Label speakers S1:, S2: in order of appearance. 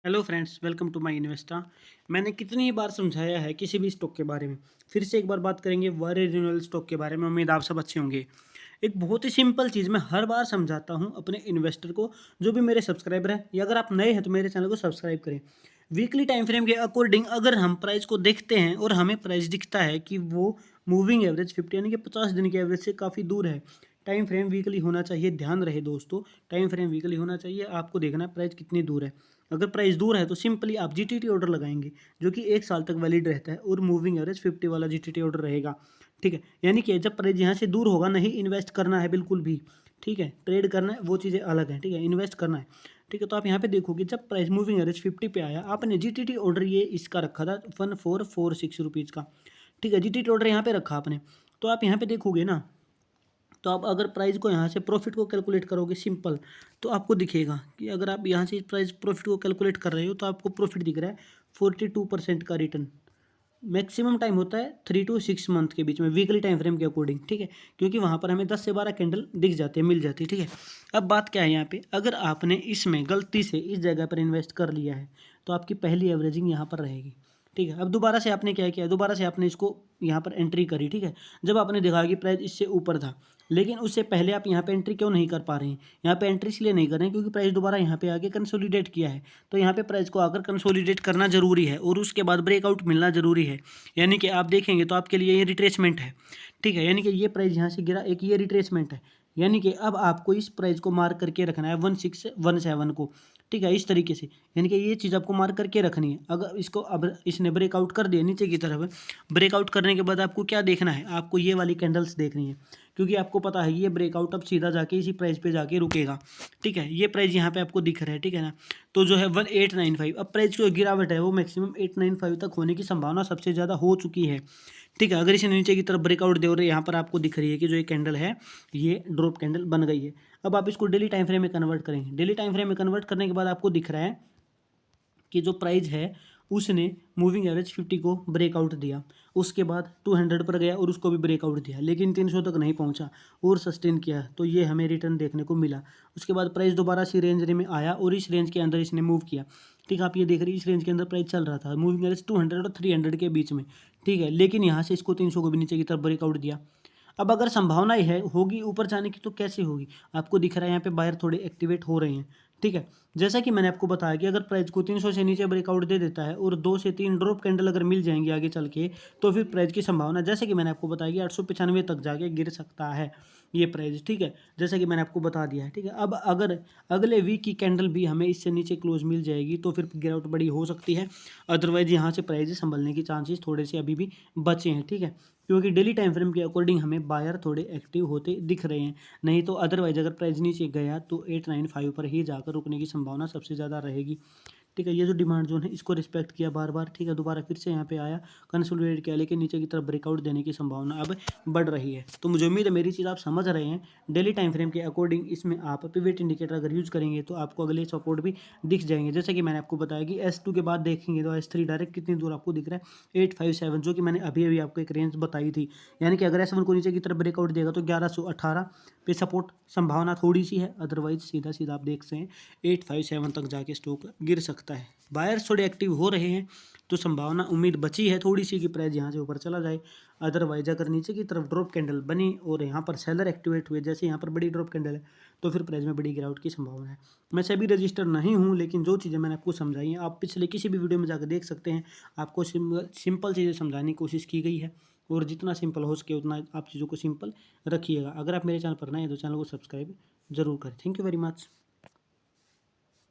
S1: Hello friends, welcome to my Investa. मैंने कितनी ही बार समझाया है किसी भी स्टॉक के बारे में। फिर से एक बार बात करेंगे वारे रिन्यूएबल स्टॉक के बारे में। उम्मीद आप सब अच्छे होंगे। एक बहुत ही सिंपल चीज़ मैं हर बार समझाता हूँ अपने इन्वेस्टर को, जो भी मेरे सब्सक्राइबर हैं, या अगर आप नए हैं तो मेरे चैनल को सब्सक्राइब करें। वीकली टाइम फ्रेम के अकॉर्डिंग अगर हम प्राइस को देखते हैं और हमें प्राइस दिखता है कि वो मूविंग एवरेज 50 यानी कि 50 दिन के एवरेज से काफ़ी दूर है। टाइम फ्रेम वीकली होना चाहिए, ध्यान रहे दोस्तों। टाइम फ्रेम वीकली होना चाहिए, आपको देखना है प्राइस कितनी दूर है। अगर प्राइस दूर है तो सिंपली आप जीटीटी ऑर्डर लगाएंगे, जो कि 1 साल तक वैलिड रहता है और मूविंग एवरेज 50 वाला जीटीटी ऑर्डर रहेगा। ठीक है, यानी कि जब प्राइस यहाँ से दूर होगा, नहीं इन्वेस्ट करना है बिल्कुल भी। ठीक है, ट्रेड करना है वो चीज़ें अलग है। ठीक है, इन्वेस्ट करना है। ठीक है, तो आप यहाँ पे देखोगे जब प्राइस मूविंग एवरेज 50 पे आया, आपने जीटीटी ऑर्डर ये इसका रखा था 1446 रुपीज़ का। ठीक है, जीटीटी ऑर्डर यहाँ पे रखा आपने, तो आप यहाँ पे देखोगे ना, तो आप अगर प्राइस को यहाँ से प्रॉफिट को कैलकुलेट करोगे सिंपल, तो आपको दिखेगा कि अगर आप यहाँ से प्राइस प्रॉफिट को कैलकुलेट कर रहे हो तो आपको प्रॉफिट दिख रहा है 42% का रिटर्न। मैक्सिमम टाइम होता है 3 to 6 मंथ के बीच में, वीकली टाइम फ्रेम के अकॉर्डिंग। ठीक है, क्योंकि वहाँ पर हमें 10 से 12 कैंडल दिख जाते हैं, मिल जाती है। ठीक है, अब बात क्या है यहाँ पे, अगर आपने इसमें गलती से इस जगह पर इन्वेस्ट कर लिया है तो आपकी पहली एवरेजिंग यहाँ पर रहेगी। ठीक है, अब दोबारा से आपने क्या किया, दोबारा से आपने इसको यहाँ पर एंट्री करी। ठीक है, जब आपने देखा कि प्राइस इससे ऊपर था, लेकिन उससे पहले आप यहाँ पे एंट्री क्यों नहीं कर पा रहे हैं? यहाँ पे एंट्री इसलिए नहीं कर रहे हैं क्योंकि प्राइस दोबारा यहाँ पे आके कंसोलिडेट किया है। तो यहाँ पे प्राइस को आकर कंसोलिडेट करना जरूरी है और उसके बाद ब्रेकआउट मिलना जरूरी है। यानी कि आप देखेंगे तो आपके लिए ये रिट्रेसमेंट है। ठीक है, यानी कि ये प्राइस यहाँ से गिरा, एक ये रिट्रेसमेंट है। यानी कि अब आपको इस प्राइस को मार्क करके रखना है 1617 को। ठीक है, इस तरीके से, यानी कि ये चीज़ आपको मार्क करके रखनी है। अगर इसको अब इसने ब्रेकआउट कर दिया नीचे की तरफ, ब्रेकआउट करने के बाद आपको क्या देखना है, आपको ये वाली कैंडल्स देखनी है, क्योंकि आपको पता है ये ब्रेकआउट अब सीधा जाके इसी प्राइस पे जाके रुकेगा। ठीक है, ये प्राइस यहाँ पे आपको दिख रहा है। ठीक है ना, तो जो है 1895, अब प्राइस जो गिरावट है वो मैक्सिमम 895 तक होने की संभावना सबसे ज़्यादा हो चुकी है। ठीक है, अगर इसे नीचे की तरफ ब्रेकआउट दे और यहाँ पर आपको दिख रही है कि जो ये कैंडल है ये ड्रॉप कैंडल बन गई है। अब आप इसको डेली टाइम फ्रेम में कन्वर्ट करेंगे। डेली टाइम फ्रेम में कन्वर्ट करने के बाद आपको दिख रहा है कि जो प्राइस है उसने मूविंग एवरेज 50 को ब्रेकआउट दिया, उसके बाद 200 पर गया और उसको भी ब्रेकआउट दिया, लेकिन 300 तक नहीं पहुंचा और सस्टेन किया, तो ये हमें रिटर्न देखने को मिला। उसके बाद प्राइस दोबारा सी रेंज में आया और इस रेंज के अंदर इसने मूव किया। ठीक है, आप ये देख रहे हैं इस रेंज के अंदर प्राइस चल रहा था, मूविंग एवरेज 200 और 300 के बीच में। ठीक है, लेकिन यहाँ से इसको 300 को भी नीचे की तरफ ब्रेकआउट दिया। अब अगर संभावना है होगी ऊपर जाने की तो कैसे होगी, आपको दिख रहा है यहाँ पे बायर थोड़े एक्टिवेट हो रहे हैं। ठीक है, जैसा कि मैंने आपको बताया कि अगर प्राइस को 300 से नीचे ब्रेकआउट दे देता है और 2 से 3 ड्रॉप कैंडल अगर मिल जाएंगे आगे चल के, तो फिर प्राइस की संभावना, जैसे कि मैंने आपको बताया कि 895 तक जाके गिर सकता है ये प्राइस। ठीक है, जैसा कि मैंने आपको बता दिया है। ठीक है, अब अगर अगले वीक की कैंडल भी हमें इससे नीचे क्लोज मिल जाएगी तो फिर गिरावट बड़ी हो सकती है। अदरवाइज यहाँ से प्राइस संभलने की चांसेस थोड़े से अभी भी बचे हैं। ठीक है, क्योंकि डेली टाइम फ्रेम के अकॉर्डिंग हमें बायर थोड़े एक्टिव होते दिख रहे हैं। नहीं तो अदरवाइज अगर प्राइस नीचे गया तो 895 पर ही जाकर रुकने की संभावना सबसे ज़्यादा रहेगी। ठीक है, ये जो डिमांड जोन है इसको रिस्पेक्ट किया बार बार। ठीक है, दोबारा फिर से यहाँ पे आया, कंसोलिडेट किया, लेकिन नीचे की तरफ ब्रेकआउट देने की संभावना अब बढ़ रही है। तो मुझे उम्मीद है मेरी चीज़ आप समझ रहे हैं। डेली टाइम फ्रेम के अकॉर्डिंग इसमें आप पिवट इंडिकेटर अगर यूज़ करेंगे तो आपको अगले सपोर्ट भी दिख जाएंगे। जैसे कि मैंने आपको बताया कि S2 के बाद देखेंगे तो S3 डायरेक्ट कितनी दूर आपको दिख रहा है, 857, जो कि मैंने अभी अभी आपको एक रेंज बताई थी। यानी कि अगर S1 को नीचे की तरफ ब्रेकआउट देगा तो 1118 पे सपोर्ट संभावना थोड़ी सी है, अदरवाइज सीधा सीधा आप देख सकते हैं 857 तक जाके स्टॉक गिर सकता है। बायर्स थोड़े एक्टिव हो रहे हैं तो संभावना उम्मीद बची है थोड़ी सी कि प्राइस यहाँ से ऊपर चला जाए। अदरवाइज अगर नीचे की तरफ ड्रॉप कैंडल बनी और यहाँ पर सेलर एक्टिवेट हुए, जैसे यहाँ पर बड़ी ड्रॉप कैंडल है, तो फिर प्राइस में बड़ी गिरावट की संभावना है। मैं सभी रजिस्टर नहीं हूँ, लेकिन जो चीज़ें मैंने आपको समझाई हैं आप पिछले किसी भी वीडियो में जाकर देख सकते हैं। आपको सिंपल चीज़ें समझाने की कोशिश की गई है और जितना सिंपल हो सके उतना आप चीज़ों को सिंपल रखिएगा। अगर आप मेरे चैनल पर नए हैं तो चैनल को सब्सक्राइब जरूर करें। Thank you very much.